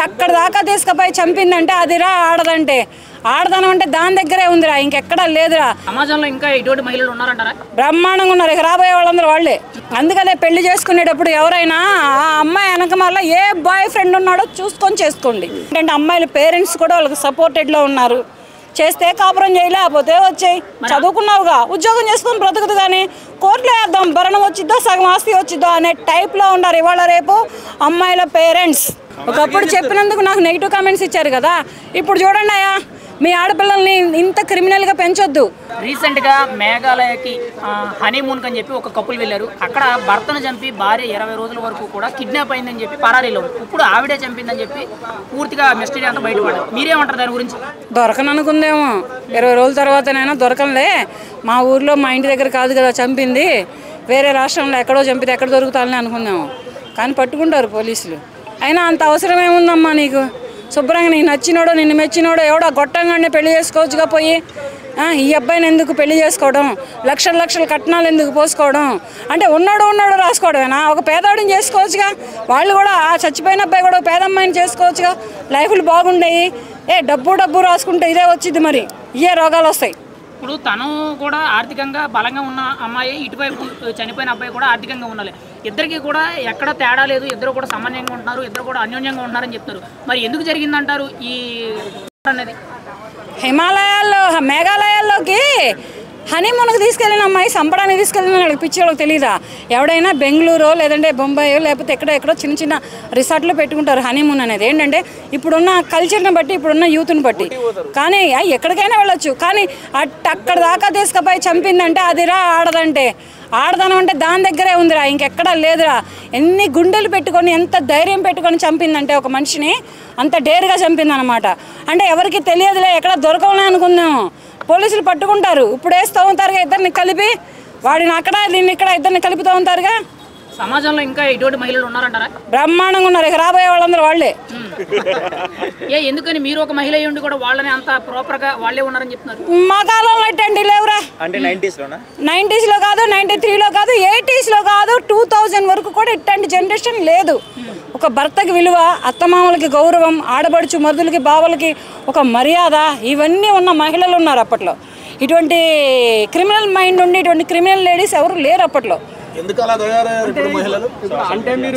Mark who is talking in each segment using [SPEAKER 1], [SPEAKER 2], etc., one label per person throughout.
[SPEAKER 1] అక్కడ దాకా తీసుకుపోయి చంపిందంటే అదిరా ఆడదంటే ఆడదనం అంటే దాని దగ్గరే ఉందిరా, ఇంకెక్కడా లేదురా.
[SPEAKER 2] సమాజంలో ఇంకా ఇటువంటి మహిళలు ఉన్నారంటారా?
[SPEAKER 1] బ్రహ్మాండంగా ఉన్నారు. ఇక రాబోయే వాళ్ళందరూ వాళ్ళే. అందుకనే పెళ్లి చేసుకునేటప్పుడు ఎవరైనా ఆ అమ్మాయి వెనక వల్ల ఏ బాయ్ ఫ్రెండ్ ఉన్నాడో చూసుకొని చేసుకోండి. అంటే అమ్మాయిల పేరెంట్స్ కూడా వాళ్ళకి సపోర్టెడ్లో ఉన్నారు. చేస్తే కాపురం చేయలేకపోతే వచ్చాయి, చదువుకున్నావుగా ఉద్యోగం చేసుకొని బ్రతుకుదు, కానీ కోర్టులో వేద్దాం భరణం వచ్చిద్దో సగం ఆస్తి వచ్చిద్దో అనే టైప్లో ఉన్నారు ఇవాళ రేపు అమ్మాయిల పేరెంట్స్. ఒకప్పుడు చెప్పినందుకు నాకు నెగిటివ్ కామెంట్స్ ఇచ్చారు కదా, ఇప్పుడు చూడండి అయ్యా మీ ఆడపిల్లల్ని ఇంత క్రిమినల్గా పెంచొద్దు.
[SPEAKER 2] రీసెంట్గా మేఘాలయకి హనీమూన్ అని చెప్పి ఒక కపుల్ వెళ్ళారు. అక్కడ భర్తను చంపి భార్య 20 రోజుల వరకు కూడా కిడ్నాప్ అయిందని చెప్పి పరారీలో, ఇప్పుడు ఆవిడే చంపిందని చెప్పి పూర్తిగా మిస్టరీ అంతా బయటపడ్డారు. మీరేమంటారు దాని గురించి?
[SPEAKER 1] దొరకననుకుందేమో 20 రోజుల తర్వాతనైనా దొరకలే. మా ఊర్లో మా ఇంటి దగ్గర కాదు కదా చంపింది, వేరే రాష్ట్రంలో ఎక్కడో చంపితే ఎక్కడ దొరుకుతాలని అనుకుందాము, కానీ పట్టుకుంటారు పోలీసులు. అయినా అంత అవసరం ఏముందమ్మా నీకు? శుభ్రంగా నీకు నచ్చినోడో నిన్ను మెచ్చినోడో ఎవడో గొట్టంగానే పెళ్లి చేసుకోవచ్చుగా పోయి. ఈ అబ్బాయిని ఎందుకు పెళ్లి చేసుకోవడం, లక్షల లక్షల కట్నాలు ఎందుకు పోసుకోవడం, అంటే ఉన్నాడు రాసుకోవడమేనా? ఒక పేదవాడిని చేసుకోవచ్చుగా. వాళ్ళు కూడా ఆ చచ్చిపోయిన అబ్బాయి కూడా పేదమ్మాయిని చేసుకోవచ్చుగా, లైఫ్లు బాగుండేవి. డబ్బు రాసుకుంటే ఇదే వచ్చింది, మరి ఇవే రోగాలు వస్తాయి.
[SPEAKER 2] ఇప్పుడు తను కూడా ఆర్థికంగా బలంగా ఉన్న అమ్మాయి, ఇటువైపు చనిపోయిన అబ్బాయి కూడా ఆర్థికంగా ఉండాలి. ఇద్దరికి కూడా ఎక్కడ తేడా లేదు, ఇద్దరు కూడా సామాన్యంగా ఉంటున్నారు, ఇద్దరు కూడా అన్యోన్యంగా ఉంటున్నారని చెప్తారు. మరి ఎందుకు జరిగిందంటారు ఈ అనేది?
[SPEAKER 1] హిమాలయాల్లో మేఘాలయాల్లోకి హనీమూన్కి తీసుకెళ్ళిన అమ్మాయి సంపడానికి తీసుకెళ్ళిన వాళ్ళకి పిచ్చి వాళ్ళకి తెలియదా? ఎవడైనా బెంగళూరు లేదంటే బొంబాయో లేకపోతే ఎక్కడో చిన్న రిసార్ట్లో పెట్టుకుంటారు హనీమూన్ అనేది. ఏంటంటే ఇప్పుడున్న కల్చర్ని బట్టి, ఇప్పుడున్న యూత్ని బట్టి. కానీ ఎక్కడికైనా వెళ్ళొచ్చు, కానీ అక్కడ దాకా తీసుకుపోయి చంపిందంటే అదిరా ఆడదంటే ఆడదనం అంటే దాని దగ్గరే ఉందిరా, ఇంకెక్కడా లేదురా. ఎన్ని గుండెలు పెట్టుకొని ఎంత ధైర్యం పెట్టుకొని చంపిందంటే ఒక మనిషిని, అంత డేర్గా చంపిందనమాట. అంటే ఎవరికి తెలియదులే, ఎక్కడ దొరకలే అనుకుందాము, పోలీసులు పట్టుకుంటారు. ఇప్పుడు వేస్తూ ఉంటారుగా ఇద్దరిని కలిపి, వాడిని అక్కడ దీన్ని ఇక్కడ ఇద్దరిని కలిపితూ ఉంటారుగా.
[SPEAKER 2] సమాజంలో ఇంకా ఇటువంటి మహిళలు ఉన్నారంటారా?
[SPEAKER 1] బ్రహ్మాండంగా ఉన్నారు. ఇక రాబోయే వాళ్ళందరూ వాళ్ళే.
[SPEAKER 2] ఎందుకని మీరు ఒక మహిళ ఉండి కూడా వాళ్ళని అంత ప్రాపర్గా వాళ్ళే ఉన్నారని చెప్తున్నారు?
[SPEAKER 1] మా కాలంలో ఇట్టండి లేవురా.
[SPEAKER 3] అంటే
[SPEAKER 1] 90s కాదు, 93లో కాదు, 80sలో కాదు, 2000 వరకు కూడా ఇట్టండి జనరేషన్ లేదు. ఒక భర్తకి విలువ, అత్తమామలకి గౌరవం, ఆడబడుచు మరుదులకి బావలకి ఒక మర్యాద, ఇవన్నీ ఉన్న మహిళలు ఉన్నారు అప్పట్లో. ఇటువంటి క్రిమినల్ మైండ్ ఉండి ఇటువంటి క్రిమినల్ లేడీస్ ఎవరు లేరు అప్పట్లో.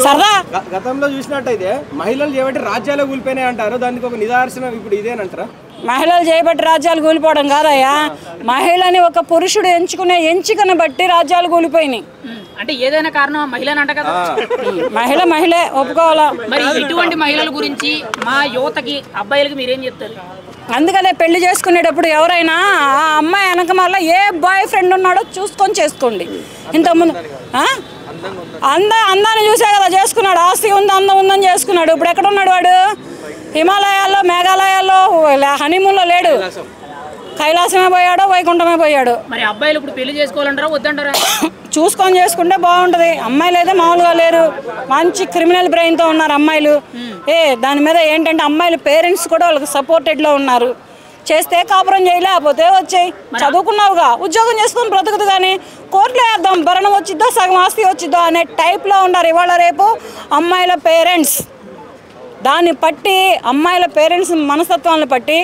[SPEAKER 1] సరదా
[SPEAKER 4] గతంలో చూసినట్టయితే మహిళలు చేయబట్టి రాజ్యాలు కూలిపోయినాయి అంటారు, దానికి ఒక నిదర్శనం ఇప్పుడు ఇదేనంటారా?
[SPEAKER 1] మహిళలు చేయబట్టి రాజ్యాలు కూలిపోవడం కాదయ్యా, మహిళని ఒక పురుషుడు ఎంచుకునే ఎంచుకను బట్టి రాజ్యాలు కూలిపోయినాయి.
[SPEAKER 2] అంటే ఏదైనా కారణం మహిళని అంట కదా.
[SPEAKER 1] మహిళే ఒప్పుకోవాలా.
[SPEAKER 2] మరి ఇటువంటి మహిళల గురించి మా యువతకి అబ్బాయిలకి మీరేం చెప్తారు?
[SPEAKER 1] అందుకనే పెళ్లి చేసుకునేటప్పుడు ఎవరైనా ఆ అమ్మాయి వెనక వల్ల ఏ బాయ్ ఫ్రెండ్ ఉన్నాడో చూసుకొని చేసుకోండి. ఇంతకుముందు అందాన్ని చూసే కదా చేసుకున్నాడు, ఆస్తి ఉంది అందం ఉందని చేసుకున్నాడు. ఇప్పుడు ఎక్కడ ఉన్నాడు వాడు? హిమాలయాల్లో మేఘాలయాల్లో హనీమూన్లో లేడు, కైలాసమే పోయాడో వైకుంఠమే పోయాడు.
[SPEAKER 2] మరి అబ్బాయిలు ఇప్పుడు పెళ్లి చేసుకోవాలంటారా వద్దంటారా?
[SPEAKER 1] చూసుకొని చేసుకుంటే బాగుంటుంది. అమ్మాయిలు అయితే మామూలుగా లేరు, మంచి క్రిమినల్ బ్రెయిన్తో ఉన్నారు అమ్మాయిలు. దాని మీద ఏంటంటే అమ్మాయిల పేరెంట్స్ కూడా వాళ్ళకి సపోర్టెడ్లో ఉన్నారు. చేస్తే కాపురం చేయలేకపోతే వచ్చాయి, చదువుకున్నావుగా ఉద్యోగం చేసుకొని బ్రతుకుదు, కానీ కోర్టులో వేద్దాం భరణం వచ్చిద్దో సగం ఆస్తి వచ్చిద్దో అనే టైప్లో ఉన్నారు ఇవాళ రేపు అమ్మాయిల పేరెంట్స్. దాన్ని బట్టి అమ్మాయిల పేరెంట్స్ మనస్తత్వాలను బట్టి,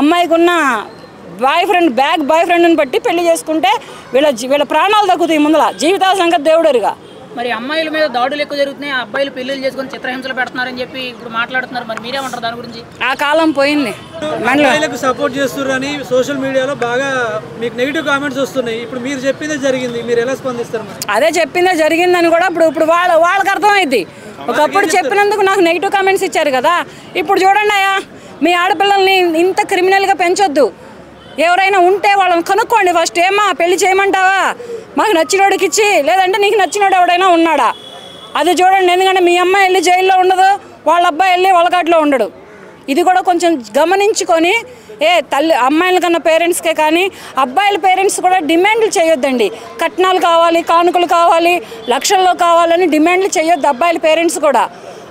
[SPEAKER 1] అమ్మాయికి ఉన్న బాయ్ ఫ్రెండ్ని బట్టి పెళ్లి చేసుకుంటే వీళ్ళ ప్రాణాలు తగ్గుతాయి. ముందర జీవితాల సంగతి దేవుడరుగా.
[SPEAKER 2] మరి అమ్మాయిల మీద దాడులు ఎక్కువ జరుగుతున్నాయి, అబ్బాయిలు పెళ్లిళ్ళు చేసుకొని చిత్రహింసలు పెడుతున్నారని చెప్పి ఇప్పుడు మాట్లాడుతున్నారు. మరి మీరేమంటారు దాని గురించి?
[SPEAKER 1] ఆ కాలం పోయింది.
[SPEAKER 5] మహిళలకు సపోర్ట్ చేస్తున్నారని సోషల్ మీడియాలో బాగా మీకు నెగిటివ్ కామెంట్స్ వస్తున్నాయి. ఇప్పుడు మీరు చెప్పిందే జరిగింది, మీరు ఎలా స్పందిస్తారు?
[SPEAKER 1] అదే చెప్పిందే జరిగిందని కూడా ఇప్పుడు వాళ్ళకి అర్థమైంది. ఒకప్పుడు చెప్పినందుకు నాకు నెగిటివ్ కామెంట్స్ ఇచ్చారు కదా, ఇప్పుడు చూడండి అయ్యా మీ ఆడపిల్లల్ని ఇంత క్రిమినల్గా పెంచొద్దు. ఎవరైనా ఉంటే వాళ్ళని కనుక్కోండి ఫస్ట్. ఏమా పెళ్లి చేయమంటావా, మాకు నచ్చినోడికి ఇచ్చి, లేదంటే నీకు నచ్చినోడు ఎవడైనా ఉన్నాడా అది చూడండి. ఎందుకంటే మీ అమ్మాయి వెళ్ళి జైల్లో ఉండదు, వాళ్ళ అబ్బాయి వెళ్ళి వలకాట్లో ఉండడు. ఇది కూడా కొంచెం గమనించుకొని తల్లి అమ్మాయిల కన్నా పేరెంట్స్కే కానీ అబ్బాయిల పేరెంట్స్ కూడా డిమాండ్లు చేయొద్దండి. కట్నాలు కావాలి, కానుకలు కావాలి, లక్షల్లో కావాలని డిమాండ్లు చేయొద్దు అబ్బాయిల పేరెంట్స్ కూడా.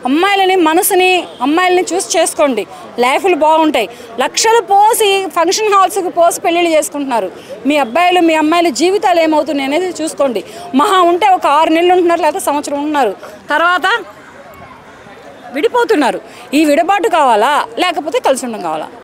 [SPEAKER 1] అమ్మాయిలని మనసుని అమ్మాయిలని చూసి చేసుకోండి, లైఫ్లు బాగుంటాయి. లక్షలు పోసి ఫంక్షన్ హాల్స్కి పోసి పెళ్ళిళ్ళు చేసుకుంటున్నారు. మీ అబ్బాయిలు మీ అమ్మాయిల జీవితాలు ఏమవుతున్నాయి అనేది చూసుకోండి. మహా ఉంటే ఒక 6 నెలలు ఉంటున్నారు, లేకపోతే సంవత్సరం ఉంటున్నారు, తర్వాత విడిపోతున్నారు. ఈ విడబాటు కావాలా లేకపోతే కలిసి ఉండడం కావాలా?